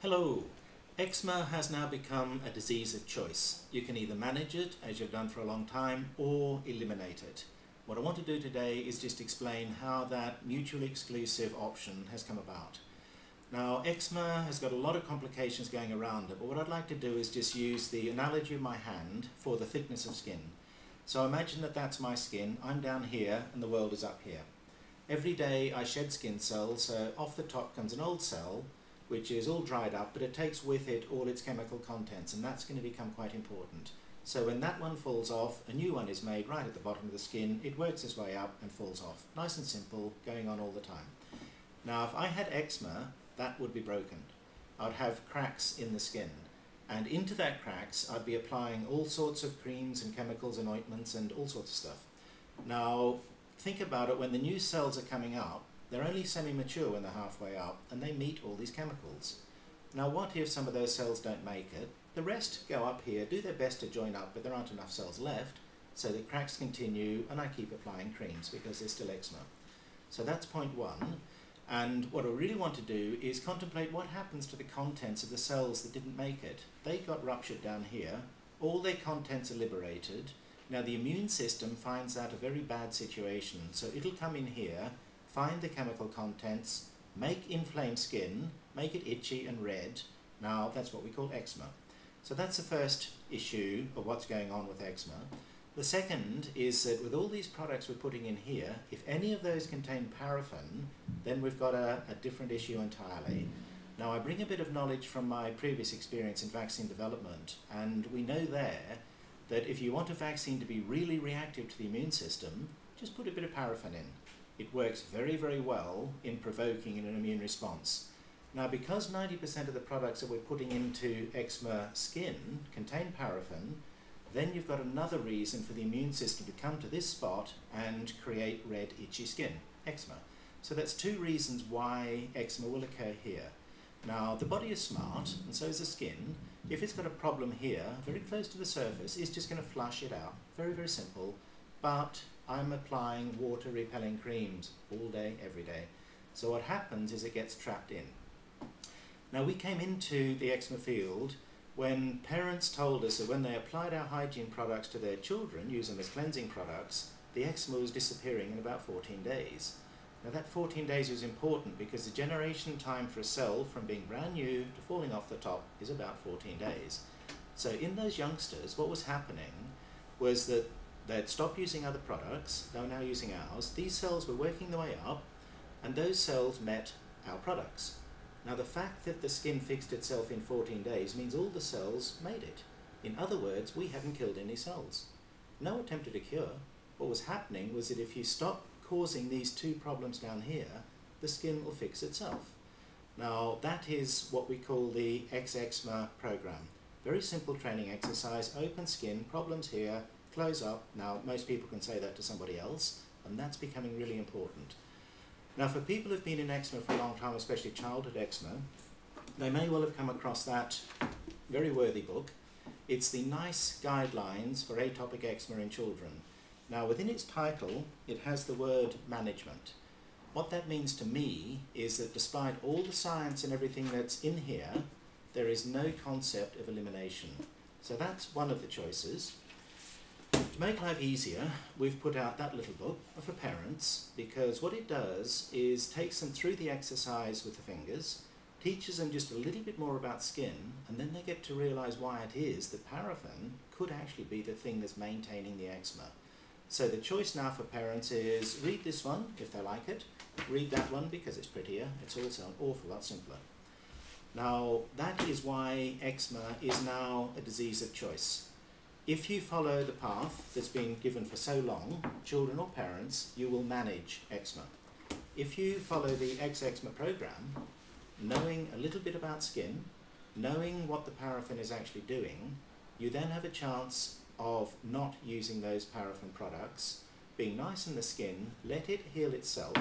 Hello! Eczema has now become a disease of choice. You can either manage it, as you've done for a long time, or eliminate it. What I want to do today is just explain how that mutually exclusive option has come about. Now, eczema has got a lot of complications going around it, but what I'd like to do is just use the analogy of my hand for the thickness of skin. So imagine that that's my skin, I'm down here, and the world is up here. Every day I shed skin cells, so off the top comes an old cell, which is all dried up, but it takes with it all its chemical contents, and that's going to become quite important. So when that one falls off, a new one is made right at the bottom of the skin. It works its way up and falls off. Nice and simple, going on all the time. Now, if I had eczema, that would be broken. I'd have cracks in the skin, and into that cracks I'd be applying all sorts of creams and chemicals and ointments and all sorts of stuff. Now, think about it, when the new cells are coming up, they're only semi-mature when they're halfway up, and they meet all these chemicals. Now, what if some of those cells don't make it? The rest go up here, do their best to join up, but there aren't enough cells left, so the cracks continue, and I keep applying creams because there's still eczema. So that's point one. And what I really want to do is contemplate what happens to the contents of the cells that didn't make it. They got ruptured down here, all their contents are liberated. Now, the immune system finds that a very bad situation, so it'll come in here, find the chemical contents, make inflamed skin, make it itchy and red. Now, that's what we call eczema. So that's the first issue of what's going on with eczema. The second is that with all these products we're putting in here, if any of those contain paraffin, then we've got a different issue entirely. Now, I bring a bit of knowledge from my previous experience in vaccine development, and we know there that if you want a vaccine to be really reactive to the immune system, just put a bit of paraffin in. It works very, very well in provoking an immune response. Now, because 90% of the products that we're putting into eczema skin contain paraffin, then you've got another reason for the immune system to come to this spot and create red, itchy skin, eczema. So that's two reasons why eczema will occur here. Now, the body is smart, and so is the skin. If it's got a problem here, very close to the surface, it's just going to flush it out. Very, very simple. But I'm applying water-repelling creams all day, every day. So what happens is it gets trapped in. Now, we came into the eczema field when parents told us that when they applied our hygiene products to their children, use them as cleansing products, the eczema was disappearing in about 14 days. Now, that 14 days was important because the generation time for a cell from being brand new to falling off the top is about 14 days. So in those youngsters, what was happening was that they'd stopped using other products, they were now using ours. These cells were working their way up, and those cells met our products. Now, the fact that the skin fixed itself in 14 days means all the cells made it. In other words, we hadn't killed any cells. No attempt at a cure. What was happening was that if you stop causing these two problems down here, the skin will fix itself. Now, that is what we call the EXeczema Programme. Very simple training exercise, open skin, problems here, close up. Now, most people can say that to somebody else, and that's becoming really important. Now, for people who've been in eczema for a long time, especially childhood eczema, they may well have come across that very worthy book. It's the NICE Guidelines for Atopic Eczema in Children. Now, within its title, it has the word management. What that means to me is that despite all the science and everything that's in here, there is no concept of elimination. So that's one of the choices. To make life easier, we've put out that little book for parents, because what it does is takes them through the exercise with the fingers, teaches them just a little bit more about skin, and then they get to realize why it is that paraffin could actually be the thing that's maintaining the eczema. So the choice now for parents is read this one if they like it, read that one because it's prettier, it's also an awful lot simpler. Now, that is why eczema is now a disease of choice. If you follow the path that's been given for so long, children or parents, you will manage eczema. If you follow the EXeczema Programme, knowing a little bit about skin, knowing what the paraffin is actually doing, you then have a chance of not using those paraffin products, being nice in the skin, let it heal itself,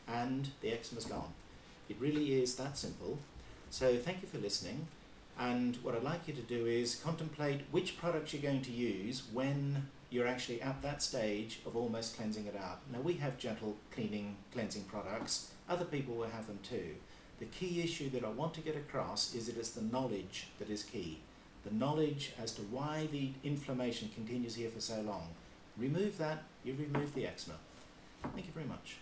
and the eczema's gone. It really is that simple. So thank you for listening. And what I'd like you to do is contemplate which products you're going to use when you're actually at that stage of almost cleansing it out. Now, we have gentle cleansing products. Other people will have them too. The key issue that I want to get across is that it's the knowledge that is key. The knowledge as to why the inflammation continues here for so long. Remove that, you've removed the eczema. Thank you very much.